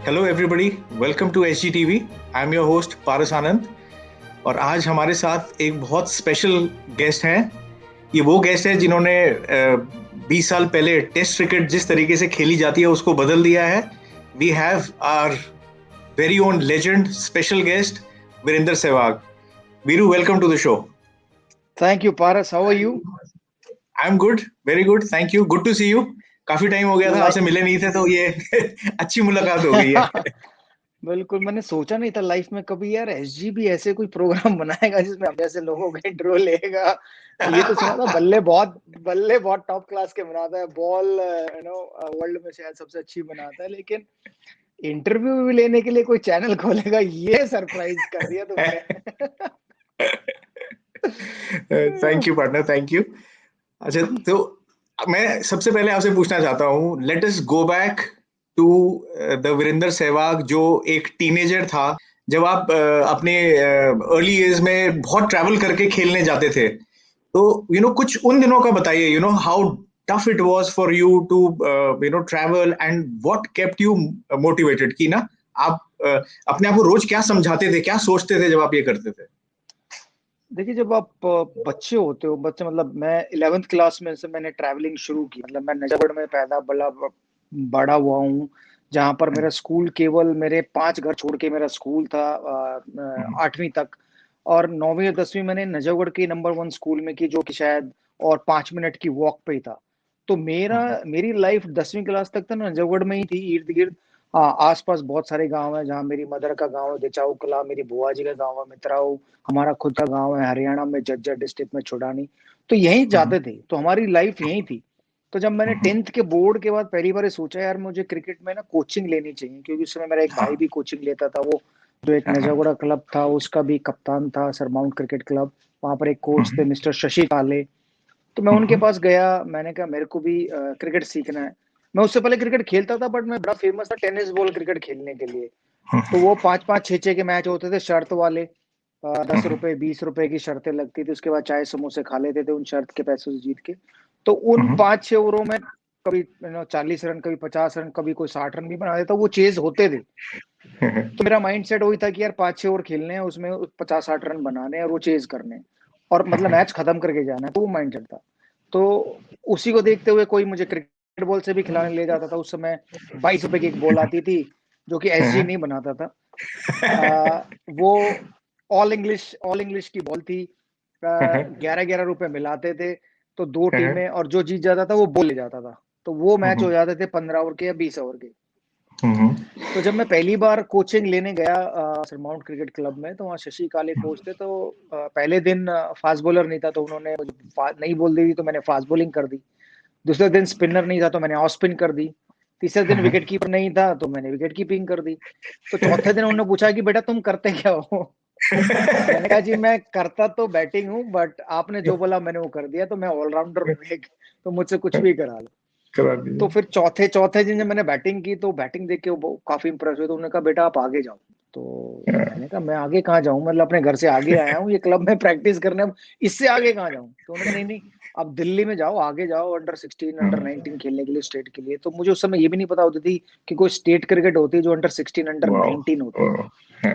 Hello everybody, welcome to SGTV। I am your host Paras Anand और आज हमारे साथ एक बहुत स्पेशल गेस्ट हैं। ये वो गेस्ट है जिन्होंने 20 साल पहले टेस्ट क्रिकेट जिस तरीके से खेली जाती है उसको बदल दिया है। We have our very own legend special guest Virender Sehwag. Viru, welcome to the show. Thank you Paras, how are you? I am good, very good, thank you. Good to see you. काफी टाइम हो गया था, आपसे मिले नहीं थे, तो ये अच्छी मुलाकात हो गई है। बिल्कुल, मैंने सोचा नहीं था लाइफ में कभी यार SG भी ऐसे कोई प्रोग्राम बनाएगा जिसमें हम जैसे लोगों का इंटरव्यू लेगा। ये तो सुना था बल्ले बहुत टॉप क्लास के बनाता है, बॉल वर्ल्ड में शायद सबसे अच्छी बनाता है, लेकिन इंटरव्यू भी लेने के लिए कोई चैनल खोलेगा, ये सरप्राइज कर दिया तुमने। Thank you partner, thank you. अच्छा, तो मैं सबसे पहले आपसे पूछना चाहता हूँ, let us go back to the Virender Sehwag जो एक टीनेजर था, जब आप अपने अर्ली एज में बहुत ट्रैवल करके खेलने जाते थे। तो कुछ उन दिनों का बताइए, how tough it was for you to travel and what kept you motivated, कि ना आप अपने आप को रोज क्या समझाते थे, क्या सोचते थे जब आप ये करते थे? देखिए, जब आप बच्चे होते हो, बच्चे मतलब मैं 11th क्लास में से मैंने ट्रैवलिंग शुरू की। मतलब मैं नजफगढ़ में पैदा बड़ा हुआ हूँ, जहाँ पर मेरा स्कूल केवल मेरे 5 घर छोड़ के मेरा स्कूल था 8वीं तक। और 9वीं और 10वीं मैंने नजफगढ़ के नंबर 1 स्कूल में की, जो कि शायद और 5 मिनट की वॉक पे ही था। तो मेरी लाइफ 10वीं क्लास तक तो नजफगढ़ में ही थी, इर्द गिर्द। हाँ, आसपास बहुत सारे गांव हैं, जहाँ मेरी मदर का गांव है देचाऊ कला, मेरी बुआ जी का गांव है मित्राऊ, हमारा खुद का गांव है हरियाणा में झज्जर डिस्ट्रिक्ट में छुड़ानी। तो यहीं जाते थे, तो हमारी लाइफ यहीं थी। तो जब मैंने 10th के बोर्ड के बाद पहली बार सोचा यार मुझे क्रिकेट में ना कोचिंग लेनी चाहिए, क्योंकि उस समय मेरा एक भाई भी कोचिंग लेता था। वो जो एक नजागुड़ा क्लब था उसका भी कप्तान था, सरमाउंट क्रिकेट क्लब। वहां पर एक कोच थे मिस्टर शशि काले। तो मैं उनके पास गया, मैंने कहा मेरे को भी क्रिकेट सीखना है। मैं उससे पहले क्रिकेट खेलता था, बट मैं बड़ा फेमस था टेनिस बॉल क्रिकेट खेलने के लिए। तो वो 5-5 6-6 के मैच होते थे शर्त वाले। 10 रुपए 20 रुपए की शर्तें लगती थी, उसके बाद चाय समोसे खा लेते थे उन शर्त के पैसों से जीत के। तो उन 5-6 ओवरों में कभी 40 रन, कभी 50 रन, कभी कोई 60 रन भी बना देता, वो चेज होते थे। तो मेरा माइंड सेट वही था कि यार 5-6 ओवर खेलने हैं, उसमें 50-60 रन बनाने हैं और वो चेज करने हैं, और मतलब मैच खत्म करके जाना है। तो वो माइंड सेट था। तो उसी को देखते हुए कोई मुझे क्रिकेट बॉल से भी खिलाने ले जाता था। उस समय 22 रुपए की एक बॉल आती थी, जो कि SG नहीं बनाता था। वो ऑल इंग्लिश की बॉल थी। 11-11 रुपए मिलाते थे, तो 2 टीमें, और जो जीत जाता था वो बॉल ले जाता था। तो वो मैच हो जाते थे 15 ओवर के या 20 ओवर के। तो जब मैं पहली बार कोचिंग लेने गया सरमाउंट क्रिकेट क्लब में, तो वहाँ शशि काले कोच थे। तो पहले दिन फास्ट बॉलर नहीं था, तो उन्होंने मुझे नहीं बोल दी, तो मैंने फास्ट बॉलिंग कर दी। दूसरे दिन स्पिनर नहीं था, तो मैंने ऑफ स्पिन कर दी। तीसरे दिन विकेट कीपर नहीं था, तो मैंने विकेट कीपिंग कर दी। तो चौथे दिन उन्होंने पूछा कि बेटा तुम करते क्या हो? मैंने कहा जी मैं करता तो बैटिंग हूँ, बट आपने जो बोला मैंने वो कर दिया, तो मैं ऑलराउंडर हूँ एक, तो मुझसे कुछ भी करा लो। करा तो दिया। फिर चौथे दिन जब मैंने बैटिंग की, तो बैटिंग देख के वो काफी इंप्रेस हुए। तो उन्होंने कहा बेटा आप आगे जाओ। तो मैंने कहा मैं आगे कहाँ जाऊं, मतलब अपने घर से आगे आया हूँ ये क्लब में प्रैक्टिस करने, अब इससे आगे कहाँ जाऊं? तो उन्होंने कहा नहीं नहीं, अब दिल्ली में जाओ, आगे जाओ अंडर-16 अंडर-19 खेलने के लिए स्टेट के लिए। तो मुझे उस समय ये भी नहीं पता होती थी कि कोई स्टेट क्रिकेट होती है जो अंडर-16 वाओ। अंडर-19 होती है।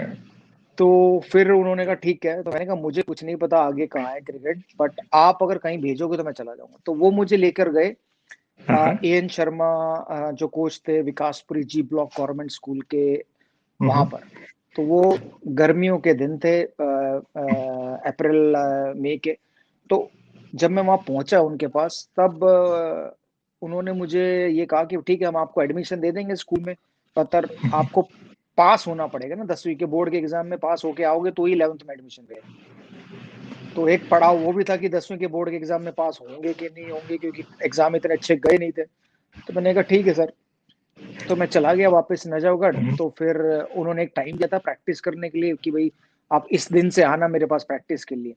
तो फिर उन्होंने कहा ठीक है। तो मैंने कहा मुझे कुछ नहीं पता आगे कहाँ है क्रिकेट, बट आप अगर कहीं भेजोगे तो मैं चला जाऊंगा। तो वो मुझे लेकर गए AN शर्मा, जो कोच थे विकासपुरी जी ब्लॉक गवर्नमेंट स्कूल के, वहां पर। तो वो गर्मियों के दिन थे, अप्रैल मई के। तो जब मैं वहां पहुंचा उनके पास, तब उन्होंने मुझे ये कहा कि ठीक है हम आपको एडमिशन दे देंगे स्कूल में, पर आपको पास होना पड़ेगा ना, 10वीं के बोर्ड के एग्जाम में पास होके आओगे तो ही 11th में एडमिशन देगा। तो एक पड़ाव वो भी था कि 10वीं के बोर्ड के एग्जाम में पास होंगे कि नहीं होंगे, क्योंकि एग्जाम इतने अच्छे गए नहीं थे। तो मैंने कहा ठीक है सर। तो मैं चला गया वापस नजफगढ़। तो फिर उन्होंने एक टाइम दिया था प्रैक्टिस करने के लिए कि भाई आप इस दिन से आना मेरे पास प्रैक्टिस के लिए।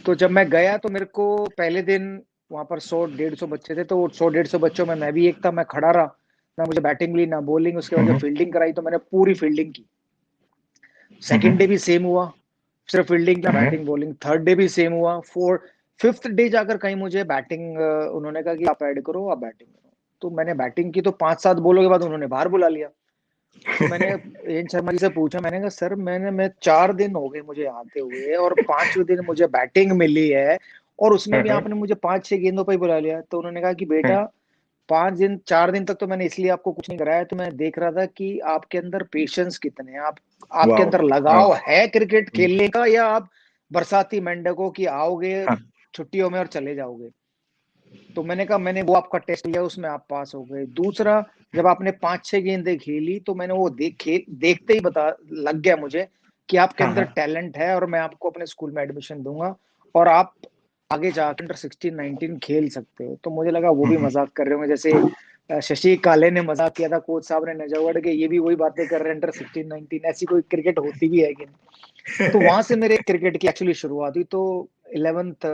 तो जब मैं गया तो मेरे को पहले दिन वहां पर 100-150 बच्चे थे। तो 100-150 बच्चों में मैं भी एक था, मैं खड़ा रहा ना, मुझे बैटिंग मिली ना बॉलिंग। उसके बाद जब फील्डिंग कराई तो मैंने पूरी फील्डिंग की। सेकेंड डे भी सेम हुआ, सिर्फ फील्डिंग ना बैटिंग बॉलिंग। थर्ड डे भी सेम हुआ। फिफ्थ डे जाकर कहीं मुझे बैटिंग उन्होंने कहा कि आप ऐड करो, आप बैटिंग करो। तो मैंने बैटिंग की, तो 5-7 बॉलों के बाद उन्होंने बाहर बुला लिया। तो मैंने एन शर्मा जी से पूछा, मैंने कहा सर मैं 4 दिन हो गए मुझे आते हुए और 5वें दिन मुझे बैटिंग मिली है और उसमें भी आपने मुझे 5-6 गेंदों पर ही बुला लिया। तो उन्होंने कहा कि बेटा 5 दिन 4 दिन तक तो मैंने इसलिए आपको कुछ नहीं कराया, तो मैं देख रहा था कि आपके अंदर पेशेंस कितने हैं, आपके वाह। अंदर हाँ लगाव है क्रिकेट खेलने का, या आप बरसाती मेंढकों की आओगे हाँ। छुट्टियों में और चले जाओगे। तो मैंने कहा मैंने वो आपका टेस्ट लिया, उसमें आप पास हो गए। दूसरा, जब आपने 5-6 गेंदें खेली तो मैंने वो देखते ही बता लग गया मुझे कि आपके हाँ अंदर हाँ। टैलेंट है और मैं आपको अपने स्कूल में एडमिशन दूंगा और आप आगे जाकर अंडर 16-19 खेल सकते हो। तो मुझे लगा वो भी हम्म, मजाक कर रहे होंगे, जैसे शशि काले ने मजाक किया था कोच साहब ने नजवाड़ के, ये भी वही बातें कर रहे हैं अंडर 16-19, ऐसी कोई क्रिकेट होती भी है कि नहीं। तो वहां से मेरे क्रिकेट की एक्चुअली शुरुआत हुई। तो 11th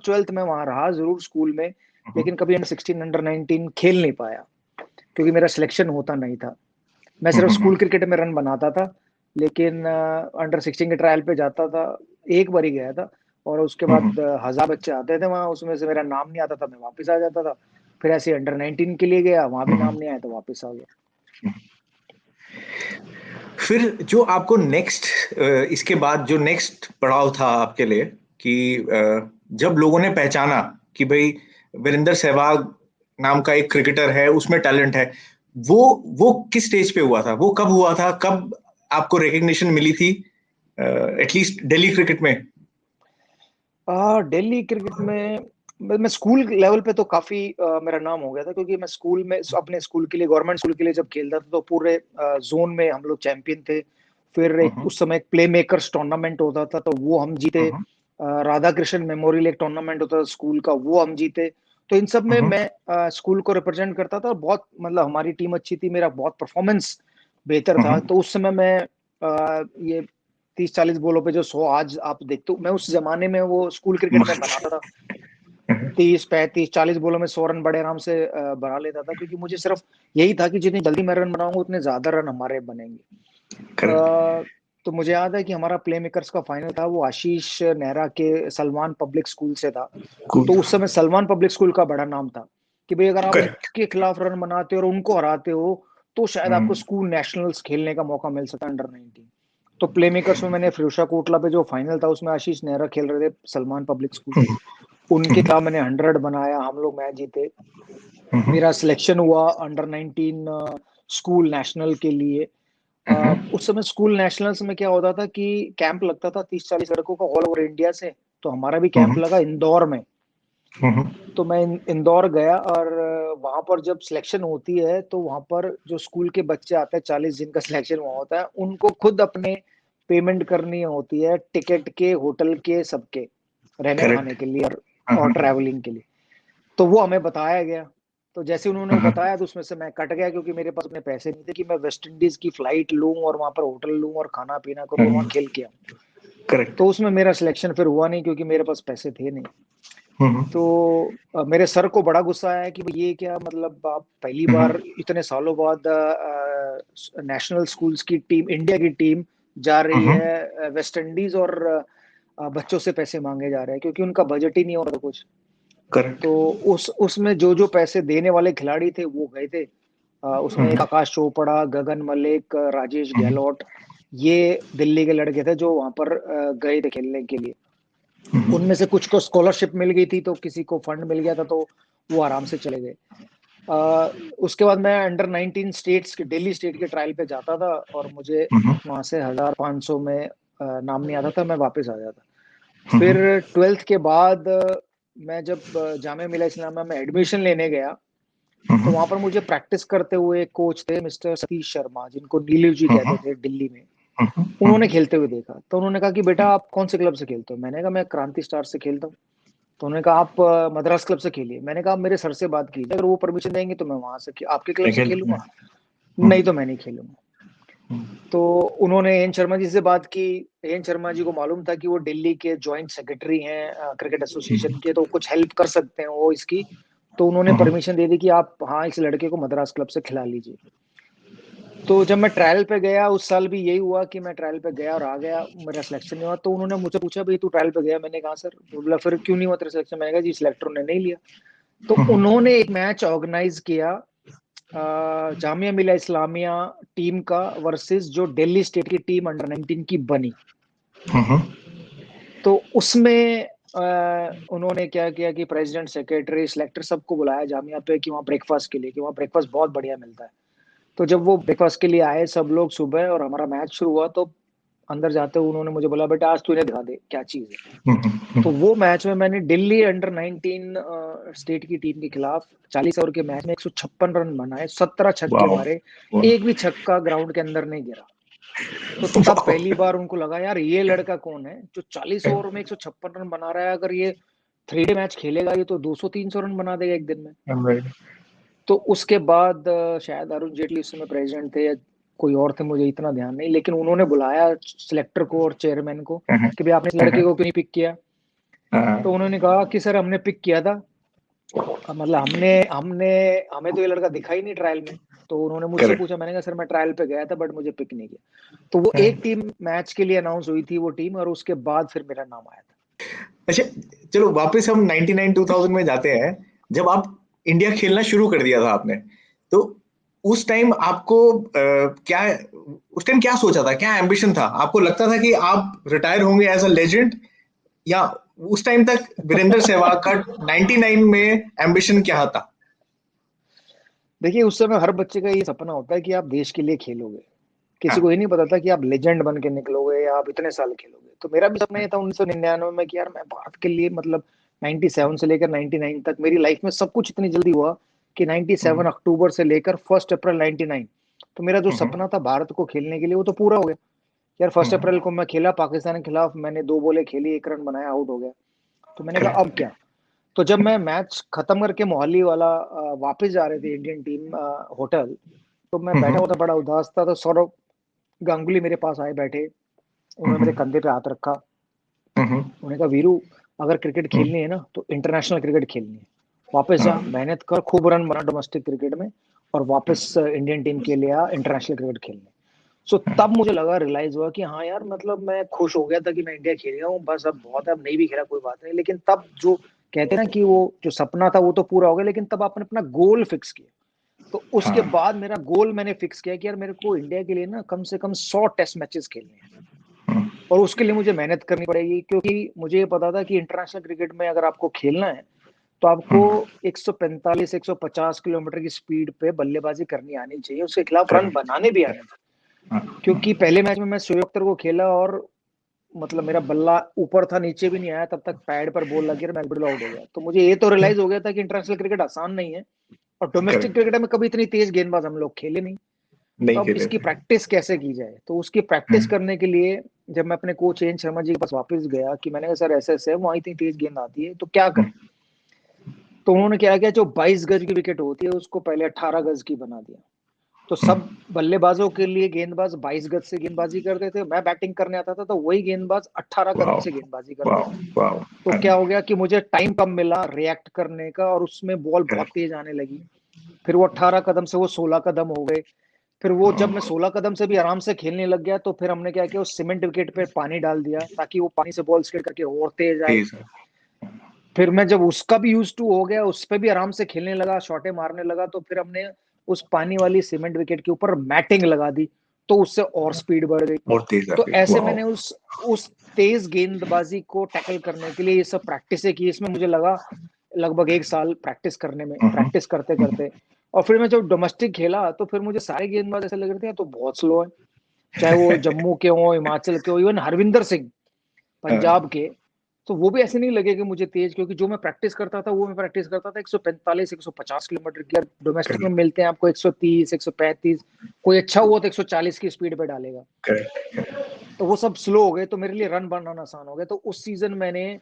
12th में वहां रहा जरूर स्कूल में, लेकिन कभी अंडर 16 अंडर 19 खेल नहीं पाया क्योंकि मेरा सिलेक्शन होता नहीं था। मैं सिर्फ स्कूल क्रिकेट में रन बनाता था, लेकिन अंडर 16 के ट्रायल पे जाता था, एक बार ही गया था। और उसके बाद 1000 बच्चे आते थे वहां, उसमें से मेरा नाम नहीं आता था, मैं वापस आ जाता था। फिर ऐसे अंडर 19 के लिए गया, वहां भी नाम नहीं आया तो वापस आ गया। फिर जो आपको नेक्स्ट, इसके बाद जो नेक्स्ट पड़ाव था आपके लिए कि जब लोगों ने पहचाना कि भाई वीरेंद्र सहवाग नाम का एक क्रिकेटर है, उसमें टैलेंट है, वो वो किस स्टेज पे हुआ था, वो कब हुआ था, कब आपको रिकग्निशन मिली थी एटलीस्ट दिल्ली क्रिकेट में? दिल्ली क्रिकेट में मैं स्कूल लेवल पे तो काफी मेरा नाम हो गया था, क्योंकि मैं स्कूल में अपने स्कूल के लिए, गवर्नमेंट स्कूल के लिए जब खेलता था तो पूरे जोन में हम लोग चैंपियन थे। फिर हम्म उस समय एक प्ले मेकर्स टूर्नामेंट होता था तो वो हम जीते। हम्म राधा कृष्ण मेमोरियल एक टूर्नामेंट होता था स्कूल का, वो हम जीते। तो इन सब में हम्म मैं स्कूल को रिप्रेजेंट करता था, बहुत मतलब हमारी टीम अच्छी थी, मेरा बहुत परफॉर्मेंस बेहतर था। हम्म तो उस समय मैं ये 30-40 बॉलों पे जो 100 आज आप देखते हो, मैं उस जमाने में वो स्कूल क्रिकेट में बनाता था। 30-35-40 बॉलों में 100 रन बड़े आराम से बना लेता था, क्योंकि मुझे सिर्फ यही था कि जितनी जल्दी मैं रन बनाऊंगा उतने ज्यादा रन हमारे बनेंगे। करेक्ट। तो मुझे याद है कि हमारा प्ले मेकर्स का फाइनल था, वो आशीष नेहरा के सलमान पब्लिक स्कूल से था। कूल। तो उस समय सलमान पब्लिक स्कूल का बड़ा नाम था कि भाई अगर आप करेक्ट। उनके खिलाफ रन बनाते हो और उनको हराते हो तो शायद आपको स्कूल नेशनल्स खेलने का मौका मिल सकता है अंडर 19। तो प्ले मेकर्स में मैंने फिरोजा कोटला पे जो फाइनल था उसमें आशीष नेहरा खेल रहे थे सलमान पब्लिक स्कूल से, उनके खिलाफ मैंने 100 बनाया, हम लोग मैच जीते। मेरा सिलेक्शन हुआ अंडर 19 स्कूल नेशनल के लिए। उस समय स्कूल नेशनल्स में क्या होता था कि कैंप लगता था 30-40 लड़कों का ऑल ओवर इंडिया से। तो हमारा भी कैंप लगा इंदौर में। तो मैं इंदौर गया और वहां पर जब सिलेक्शन होती है तो वहां पर जो स्कूल के बच्चे आते हैं, 40 जिनका सिलेक्शन हुआ होता है, उनको खुद अपने पेमेंट करनी होती है, टिकट के, होटल के, सबके रहने खाने करेक्ट। के लिए और ट्रैवलिंग के लिए। तो वो हमें बताया गया। तो जैसे उन्होंने वो बताया तो उसमें से मैं कट गया, क्योंकि मेरे पास उतने पैसे नहीं थे कि मैं वेस्ट इंडीज की फ्लाइट लूं और वहां पर होटल लूं और खाना पीना करूं और वहां खेल के आऊं। करेक्ट। तो उसमें मेरा सिलेक्शन फिर हुआ नहीं, क्योंकि मेरे पास पैसे थे नहीं। तो मेरे सर को बड़ा गुस्सा आया कि भाई ये क्या, मतलब आप पहली बार इतने सालों बाद नेशनल स्कूल्स की टीम, इंडिया की टीम जा रही है वेस्ट इंडीज और बच्चों से पैसे मांगे जा रहे हैं, क्योंकि उनका बजट ही नहीं हो रहा था कुछ। करेक्ट। तो उसमें जो जो पैसे देने वाले खिलाड़ी थे वो गए थे। उसमें एक आकाश चोपड़ा, गगन मलिक, राजेश गहलोत, ये दिल्ली के लड़के थे जो वहां पर गए थे खेलने के लिए। उनमें से कुछ को स्कॉलरशिप मिल गई थी, तो किसी को फंड मिल गया था, तो वो आराम से चले गए। अ, उसके बाद मैं अंडर 19 स्टेट्स के, दिल्ली स्टेट के ट्रायल पे जाता था और मुझे वहां से 1500 में नाम नहीं आता था, मैं वापस आ जाता। फिर 12th के बाद मैं जब जामिया मिलिया इस्लामिया में एडमिशन लेने गया तो वहां पर मुझे प्रैक्टिस करते हुए एक कोच थे मिस्टर सतीश शर्मा, जिनको नीलू जी कहते थे दिल्ली में। उन्होंने खेलते हुए देखा तो उन्होंने कहा कि बेटा आप कौन से क्लब से खेलते हो? मैंने कहा मैं क्रांति स्टार से खेलता हूँ। तो उन्होंने कहा आप मद्रास क्लब से खेलिए। मैंने कहा आप मेरे सर से बात कीजिए, अगर वो परमिशन देंगे तो मैं वहां से आपके क्लब से खेलूंगा, नहीं तो मैं नहीं खेलूंगा। तो उन्होंने एन शर्मा जी से बात की। एन शर्मा जी को मालूम था कि वो दिल्ली के जॉइंट सेक्रेटरी हैं क्रिकेट एसोसिएशन के, तो कुछ हेल्प कर सकते हैं वो इसकी। तो उन्होंने परमिशन दे दी कि आप हाँ इस लड़के को मद्रास क्लब से खिला लीजिए। तो जब मैं ट्रायल पे गया उस साल भी यही हुआ कि मैं ट्रायल पे गया और आ गया, मेरा सिलेक्शन नहीं हुआ। तो उन्होंने मुझसे पूछा भाई तू ट्रायल पे गया? मैंने कहा सर। तो बोला फिर क्यों नहीं हुआ तेरा सिलेक्शन? मैंने कहा जी सिलेक्टर ने नहीं लिया। तो उन्होंने एक मैच ऑर्गेनाइज किया जामिया मिलिया इस्लामिया टीम का वर्सेस जो दिल्ली स्टेट की टीम अंडर 19 की बनी। तो उसमें उन्होंने क्या किया कि प्रेसिडेंट, सेक्रेटरी, सिलेक्टर सबको बुलाया जामिया पे कि वहाँ ब्रेकफास्ट के लिए, कि वहाँ ब्रेकफास्ट बहुत बढ़िया मिलता है। तो जब वो ब्रेकफास्ट के लिए आए सब लोग सुबह और हमारा मैच शुरू हुआ, तो अंदर जाते हुए उन्होंने मुझे बोला, बेटा आज तू इन्हें दिखा दे क्या चीज है। तो वो मैच में मैंने दिल्ली अंडर 19 स्टेट की टीम के खिलाफ 40 ओवर के मैच में 156 रन बनाए, 17 छक्के मारे, एक भी छक्का ग्राउंड के अंदर नहीं गिरा। तो तब पहली बार उनको लगा यार ये लड़का कौन है जो 40 ओवर में 156 रन बना रहा है, अगर ये 3 डे मैच खेलेगा ये तो 200-300 रन बना देगा एक दिन में। तो उसके बाद शायद अरुण जेटली उस समय प्रेसिडेंट थे या कोई और थे, मुझे इतना ध्यान नहीं, लेकिन उन्होंने बुलाया सिलेक्टर को और चेयरमैन को कि भाई आपने इस लड़के को क्यों नहीं पिक किया। तो उन्होंने कहा कि सर हमने पिक किया था, मतलब हमें तो ये लड़का दिखा ही नहीं ट्रायल में। तो उन्होंने मुझसे पूछा, मैंने कहा सर मैं ट्रायल पे गया था बट मुझे पिक नहीं किया। तो वो एक टीम मैच के लिए अनाउंस हुई थी वो टीम, और उसके बाद फिर मेरा नाम आया था। अच्छा, चलो वापस हम 99-2000 में जाते हैं। जब आप इंडिया खेलना शुरू कर दिया था आपने, तो उस टाइम आपको क्या, उस टाइम क्या सोचा था, क्या एम्बिशन था? आपको लगता था कि आप रिटायर होंगे एज अ लेजेंड, या उस टाइम तक वीरेंद्र सहवाग का 99 में एम्बिशन क्या था? देखिए उस समय हर बच्चे का ये सपना होता है कि आप देश के लिए खेलोगे। किसी को ये नहीं पता था कि आप लेजेंड बन के निकलोगे या आप इतने साल खेलोगे। तो मेरा भी सपना ये था 1999 में कि यार मैं भारत के लिए, मतलब 97 से लेकर 99 तक मेरी लाइफ में सब कुछ इतनी जल्दी हुआ कि 97 अक्टूबर से लेकर 1 अप्रैल 99, तो मेरा जो सपना था भारत को खेलने के लिए वो तो पूरा हो गया। यार 1 अप्रैल को मैं खेला पाकिस्तान के खिलाफ, मैंने 2 बॉलें खेली, 1 रन बनाया, आउट हो गया। तो मैंने कहा अब क्या। तो जब मैं मैच खत्म करके मोहाली वाला वापस जा रहे थे इंडियन टीम होटल, तो मैं बैठा हुआ था, बड़ा उदास था। तो सौरव गांगुली मेरे पास आए बैठे, उन्होंने मेरे कंधे पे हाथ रखा, उन्होंने कहा वीरू अगर क्रिकेट खेलनी है ना तो इंटरनेशनल क्रिकेट खेलनी है, वापस जा मेहनत कर, खूब रन बना डोमेस्टिक क्रिकेट में, और वापस इंडियन टीम के लिए आ इंटरनेशनल क्रिकेट खेलने। सो तब मुझे लगा, रियलाइज हुआ कि हाँ यार, मतलब मैं खुश हो गया था कि मैं इंडिया खेल गया हूँ, बस अब बहुत है, अब नहीं भी खेला कोई बात नहीं। लेकिन तब जो कहते हैं ना कि वो जो सपना था वो तो पूरा हो गया, लेकिन तब आपने अपना गोल फिक्स किया। तो उसके बाद मेरा गोल मैंने फिक्स किया कि यार मेरे को इंडिया के लिए ना कम से कम 100 टेस्ट मैचेस खेलने हैं, और उसके लिए मुझे मेहनत करनी पड़ेगी, क्योंकि मुझे ये पता था कि इंटरनेशनल क्रिकेट में अगर आपको खेलना है तो आपको 145-150 किलोमीटर की स्पीड पे बल्लेबाजी करनी आनी चाहिए, उसके खिलाफ रन बनाने भी आने चाहिए। क्योंकि पहले मैच में मैं शोएब अख्तर को खेला और मतलब मेरा बल्ला ऊपर था, नीचे भी नहीं आया, तब तक पैड पर बॉल लगी और मैं बिल्कुल आउट हो गया। तो मुझे ये तो रियलाइज हो गया था कि इंटरनेशनल क्रिकेट आसान नहीं है, और डोमेस्टिक क्रिकेट में कभी इतनी तेज गेंदबाज हम लोग खेले नहीं। तो अब इसकी प्रैक्टिस कैसे की जाए, तो उसकी प्रैक्टिस करने के लिए जब मैं अपने कोच एन शर्मा जी के पास वापस गया कि मैंने कहा सर ऐसे ऐसे वहां इतनी तेज गेंद आती है तो क्या करें। तो उन्होंने क्या किया, जो 22 गज की विकेट होती है उसको पहले 18 गज की बना दिया। तो सब बल्लेबाजों के लिए गेंदबाज 22 गज से गेंदबाजी करते थे, मैं बैटिंग करने आता था तो वही गेंदबाज 18 कदम से गेंदबाजी करते थे। तो क्या हो गया कि मुझे टाइम कम मिला रिएक्ट करने का, और उसमें बॉल बहुत तेज आने लगी। फिर वो 18 कदम से वो 16 कदम हो गए। फिर वो जब मैं 16 कदम से भी आराम से खेलने लग गया, तो फिर हमने क्या किया, उस सीमेंट विकेट पे पानी डाल दिया ताकि वो पानी से बॉल स्किड करके और तेज आए। फिर मैं जब उसका भी यूज टू हो गया, उस पर भी आराम से खेलने लगा, शॉटे मारने लगा, तो फिर हमने उस पानी वाली सीमेंट विकेट के ऊपर मैटिंग लगा दी, तो उससे और स्पीड बढ़ गई। तो ऐसे मैंने उस तेज गेंदबाजी को टैकल करने के लिए ये सब प्रैक्टिस की। इसमें मुझे लगा लगभग 1 साल प्रैक्टिस करने में, प्रैक्टिस करते करते। और फिर मैं जब डोमेस्टिक खेला तो फिर मुझे सारे गेंदबाज ऐसे लग रहे थे तो बहुत स्लो है, चाहे वो जम्मू के हो, हिमाचल के हो, इवन हरविंदर सिंह पंजाब के, तो वो भी ऐसे नहीं लगे कि मुझे तेज, क्योंकि जो मैं प्रैक्टिस करता था वो मैं प्रैक्टिस करता था 145-150 किलोमीटर की। डोमेस्टिक में मिलते हैं आपको 130-135, कोई अच्छा हुआ तो 140 की स्पीड पे डालेगा। तो वो सब स्लो हो गए, तो मेरे लिए रन बनाना आसान हो गया। तो उस सीजन मैंने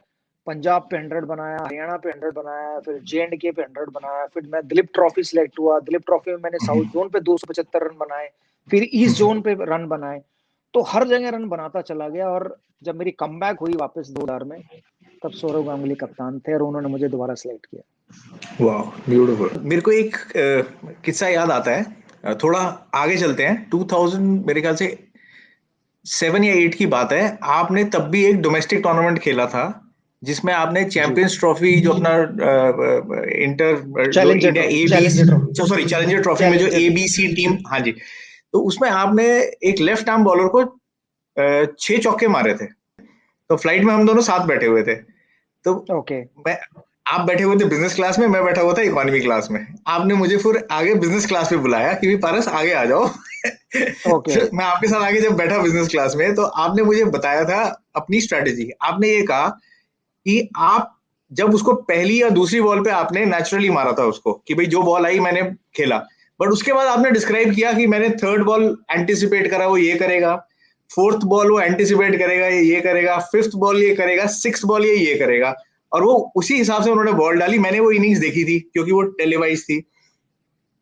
पंजाब पे 100 बनाया, हरियाणा पे 100 बनाया, फिर J&K पे 100 बनाया, फिर मैं दिलीप ट्रॉफी सिलेक्ट हुआ, दिलीप ट्रॉफी में मैंने साउथ जोन पे 275 रन बनाए, फिर ईस्ट जोन पे रन बनाए। तो हर जगह रन बनाता चला गया, और जब मेरी कमबैक हुई वापस 2000 में, तब सौरव गांगुली कप्तान थे और उन्होंने मुझे दोबारा सिलेक्ट किया। वाह, ब्यूटीफुल। मेरे को एक किस्सा याद आता है, थोड़ा आगे चलते हैं। 2000 मेरे ख्याल से 7 या 8 की बात है, आपने तब भी एक डोमेस्टिक टूर्नामेंट खेला था जिसमें आपने जी चैंपियंस ट्रॉफी जो अपना इंटर जो challenger India trophy A B challenger trophy sorry challenger trophy में जो challenger A trophy B C team, हाँ जी, तो उसमें आपने एक लेफ्ट आर्म बॉलर को 6 चौके मारे थे। तो फ्लाइट में हम दोनों साथ बैठे हुए थे। तो ओके मैं आप बैठे हुए थे बिजनेस क्लास में, मैं बैठा हुआ था इकोनॉमी क्लास में। आपने मुझे फिर आगे बिजनेस क्लास में बुलाया कि भी पारस आगे आ जाओ। ओके तो मैं आपके साथ आगे जब बैठा बिजनेस क्लास में, तो आपने मुझे बताया था अपनी स्ट्रेटेजी। आपने ये कहा कि आप जब उसको पहली या दूसरी बॉल पे आपने नेचुरली मारा था उसको, कि भाई जो बॉल आई मैंने खेला, बट उसके बाद आपने डिस्क्राइब किया कि मैंने थर्ड बॉल एंटिसिपेट करा, वो ये करेगा, फोर्थ बॉल वो एंटिसिपेट करेगा, ये करेगा, फिफ्थ बॉल ये करेगा, सिक्स्थ बॉल ये करेगा, और वो उसी हिसाब से उन्होंने बॉल डाली। मैंने वो इनिंग्स देखी थी क्योंकि वो टेलीवाइज थी।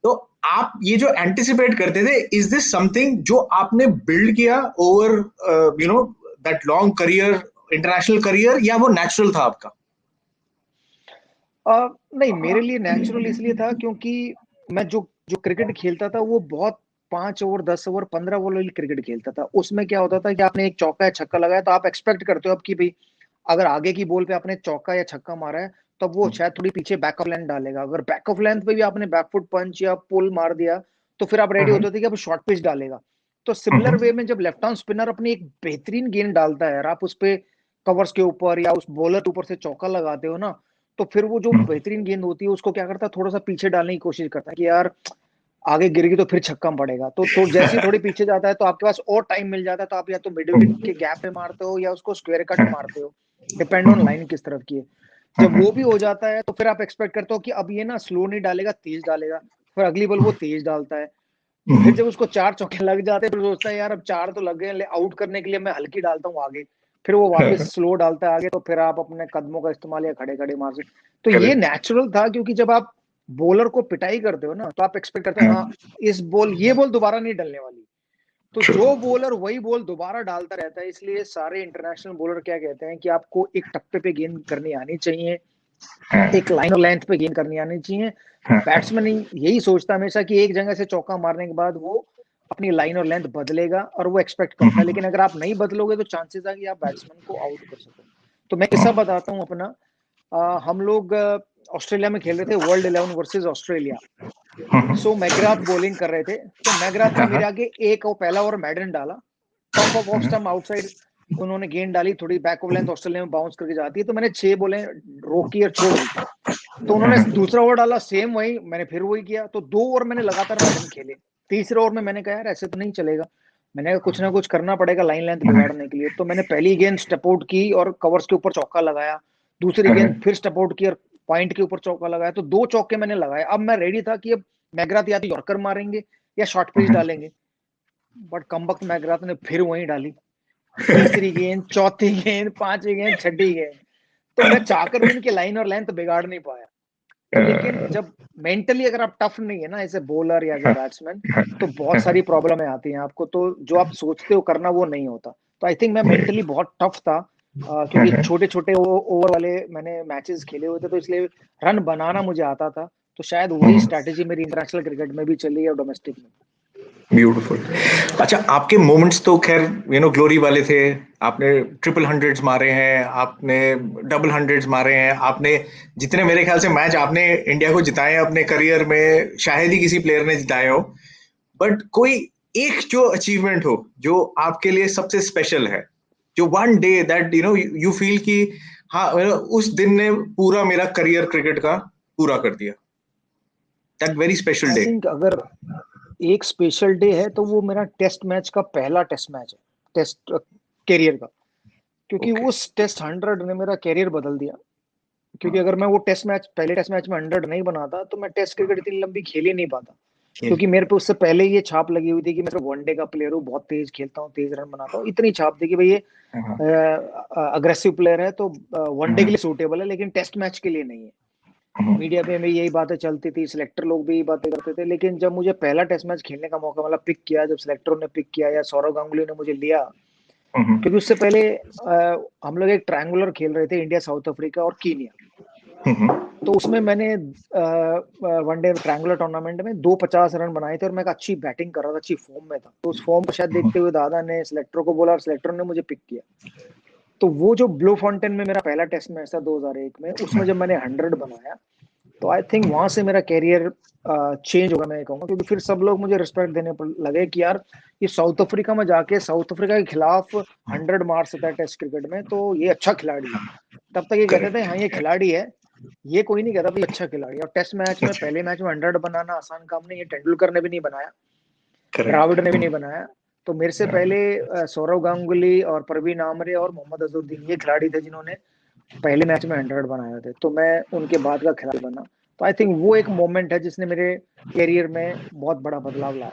तो आप ये जो एंटिसिपेट करते थे, इज दिस समथिंग जो आपने बिल्ड किया over that long career, international career, या वो नेचुरल था आपका? नहीं, मेरे लिए नेचुरल इसलिए था क्योंकि मैं जो जो क्रिकेट खेलता था वो बहुत 5 ओवर 10 ओवर 15 ओवर वाली क्रिकेट खेलता था। उसमें क्या होता था कि आपने एक चौका या छक्का लगाया तो आप एक्सपेक्ट करते हो अब कि भाई अगर आगे की बॉल पे आपने चौका या छक्का मारा है तो वो शायद थोड़ी पीछे बैक ऑफ लेंथ डालेगा। अगर बैक ऑफ लेंथ पे भी आपने बैकफुट पंच या पुल मार दिया तो फिर आप रेडी होते थे कि अब शॉर्ट पिच डालेगा। तो सिमिलर वे में जब लेफ्ट आर्म स्पिनर अपनी एक बेहतरीन गेंद डालता है और आप उस पे कवर्स के ऊपर या उस बॉलर के ऊपर से चौका लगाते हो ना, तो फिर वो जो बेहतरीन गेंद होती है उसको क्या करता है, थोड़ा सा पीछे डालने की कोशिश करता है कि यार आगे गिर गई तो फिर छक्का पड़ेगा। तो जैसे ही थोड़ी पीछे जाता है तो आपके पास और टाइम मिल जाता है, तो आप या तो मिड विकेट के गैप में मारते हो या उसको स्क्वायर कट मारते हो, डिपेंड ऑन लाइन किस तरफ की है। जब वो भी हो जाता है तो फिर आप एक्सपेक्ट करते हो कि अब ये ना स्लो नहीं डालेगा, तेज डालेगा। फिर अगली बॉल वो तेज डालता है। फिर जब उसको 4 चौके लग जाते हैं फिर सोचता है यार अब 4 तो लग गए, आउट करने के लिए मैं हल्की डालता हूँ आगे। फिर वो वापस स्लो डालता है आगे, तो फिर आप अपने कदमों का इस्तेमाल या खड़े खड़े मार सकते। तो ये करेक्ट। नेचुरल था क्योंकि जब आप बॉलर को पिटाई करते हो ना तो आप एक्सपेक्ट करते हो हाँ ये बॉल दोबारा नहीं डलने वाली। तो ट्रू। जो बॉलर वही बॉल दोबारा डालता रहता है, इसलिए सारे इंटरनेशनल बॉलर क्या कहते हैं कि आपको एक टप्पे पे गेंद करनी आनी चाहिए, एक लाइन और लेंथ पे गेंद करनी आनी चाहिए। बैट्समैन यही सोचता है हमेशा कि एक जगह से चौका मारने के बाद वो अपनी लाइन और लेंथ बदलेगा और वो एक्सपेक्ट करता है, लेकिन अगर आप नहीं बदलोगे तो चांसेस है कि आप बैट्समैन को आउट कर सको। तो मैं किस्सा बताता हूँ अपना। हम लोग ऑस्ट्रेलिया में खेल रहे थे, वर्ल्ड 11 वर्सेस ऑस्ट्रेलिया। सो मैग्राथ बॉलिंग कर रहे थे, तो मैग्राथ ने मेरे आगे एक और पहला ओवर मैडन डाला, टॉप ऑफ स्टंप आउटसाइड उन्होंने गेंद डाली, थोड़ी बैक ऑफ लेंथ ऑस्ट्रेलिया में बाउंस करके जाती है, तो मैंने 6 बॉलें रोकी और छोड़ दी। तो उन्होंने दूसरा ओवर डाला, सेम वही, मैंने फिर वही किया। तो 2 ओवर मैंने लगातार मैडन खेले। तीसरे ओवर में मैंने कहा यार ऐसे तो नहीं चलेगा, मैंने कहा कुछ ना कुछ करना पड़ेगा लाइन लेंथ बिगाड़ने के लिए। तो मैंने पहली गेंद स्टेप आउट की और कवर्स के ऊपर चौका लगाया। दूसरी गेंद फिर स्टेप आउट की और पॉइंट के ऊपर चौका लगाया। तो 2 चौके मैंने लगाए। अब मैं रेडी था कि अब मैग्राथ या तो यॉर्कर मारेंगे या शॉर्ट पिच डालेंगे, बट कमबख्त मैग्राथ ने फिर वही डाली। तीसरी गेंद, चौथी गेंद, पांचवी गेंद, छठी गेंद, तो मैं चाहकर भी इनकी लाइन और लेंथ बिगाड़ नहीं पाया। लेकिन जब मेंटली अगर आप टफ नहीं है ना एज ए बॉलर या एज ए बैट्समैन, तो बहुत सारी प्रॉब्लमें आती हैं आपको। तो जो आप सोचते हो करना वो नहीं होता। तो आई थिंक मैं मेंटली बहुत टफ था, क्योंकि छोटे छोटे ओवर वाले मैंने मैचेस खेले हुए थे, तो इसलिए रन बनाना मुझे आता था। तो शायद वही स्ट्रैटेजी मेरी इंटरनेशनल क्रिकेट में भी चली है और डोमेस्टिक में। ब्यूटीफुल। अच्छा, आपके मोमेंट्स तो खैर ग्लोरी वाले थे। आपने ट्रिपल हंड्रेड्स मारे हैं, आपने डबल हंड्रेड्स मारे हैं, आपने जितने मेरे ख्याल से मैच आपने इंडिया को जिताए हैं अपने करियर में, शायद ही किसी प्लेयर ने जिताए हो। बट कोई एक जो अचीवमेंट हो जो आपके लिए सबसे स्पेशल है, जो one day that you feel कि हाँ उस दिन ने पूरा मेरा करियर क्रिकेट का पूरा कर दिया, that very special I day. Think अगर एक स्पेशल डे है तो वो मेरा टेस्ट मैच का पहला टेस्ट मैच है, टेस्ट कैरियर का। क्योंकि ओके। उस टेस्ट 100 ने मेरा कैरियर बदल दिया। क्योंकि अगर मैं वो टेस्ट मैच, पहले टेस्ट मैच में 100 नहीं बनाता तो मैं टेस्ट क्रिकेट इतनी लंबी खेल ही नहीं पाता। क्योंकि मेरे पे उससे पहले ये छाप लगी हुई थी कि मैं सिर्फ वनडे का प्लेयर हूँ, बहुत तेज खेलता हूँ, तेज रन बनाता हूँ, इतनी छाप थी कि भाई ये अग्रेसिव प्लेयर है, तो वनडे के लिए सूटेबल है लेकिन टेस्ट मैच के लिए नहीं है। मीडिया पे में यही बातें चलती थी, सिलेक्टर लोग भी यही बातें करते थे। लेकिन जब मुझे पहला टेस्ट मैच खेलने का मौका मिला, पिक किया, जब सिलेक्टरों ने पिक किया या सौरव गांगुली ने मुझे लिया, क्योंकि उससे पहले हम लोग एक ट्रायंगुलर खेल रहे थे, इंडिया साउथ अफ्रीका और कीनिया। तो उसमें मैंने वनडे ट्रायंगुलर टूर्नामेंट में 250 रन बनाए थे और मैं अच्छी बैटिंग कर रहा था, अच्छी फॉर्म में था। तो उस फॉर्म को शायद देखते हुए दादा ने सिलेक्टर को बोला और सिलेक्टर ने मुझे पिक किया। तो वो जो ब्लू फाउंटेन में मेरा पहला टेस्ट मैच था 2001 में, उसमें जब मैंने 100 बनाया, तो आई थिंक वहां से मेरा कैरियर चेंज होगा, मैं ये कहूंगा, क्योंकि फिर सब लोग मुझे रिस्पेक्ट देने पर लगे कि यार ये साउथ अफ्रीका में जाके साउथ अफ्रीका के खिलाफ 100 मार सकता है टेस्ट क्रिकेट में, तो ये अच्छा खिलाड़ी है। तब तक ये कहते थे हाँ ये खिलाड़ी है, ये कोई नहीं कहता भाई अच्छा खिलाड़ी है। और टेस्ट मैच में, पहले मैच में 100 बनाना आसान काम नहीं है, तेंदुलकर ने भी नहीं बनाया, द्राविड ने भी नहीं बनाया। तो मेरे से पहले सौरव गांगुली और प्रवीण आमरे और मोहम्मद अजहरुद्दीन ये खिलाड़ी थे जिन्होंने पहले मैच में 100 बनाए थे, तो मैं उनके बाद का खिलाड़ी बना। तो आई थिंक वो एक मोमेंट है जिसने मेरे कैरियर में बहुत बड़ा बदलाव लाया।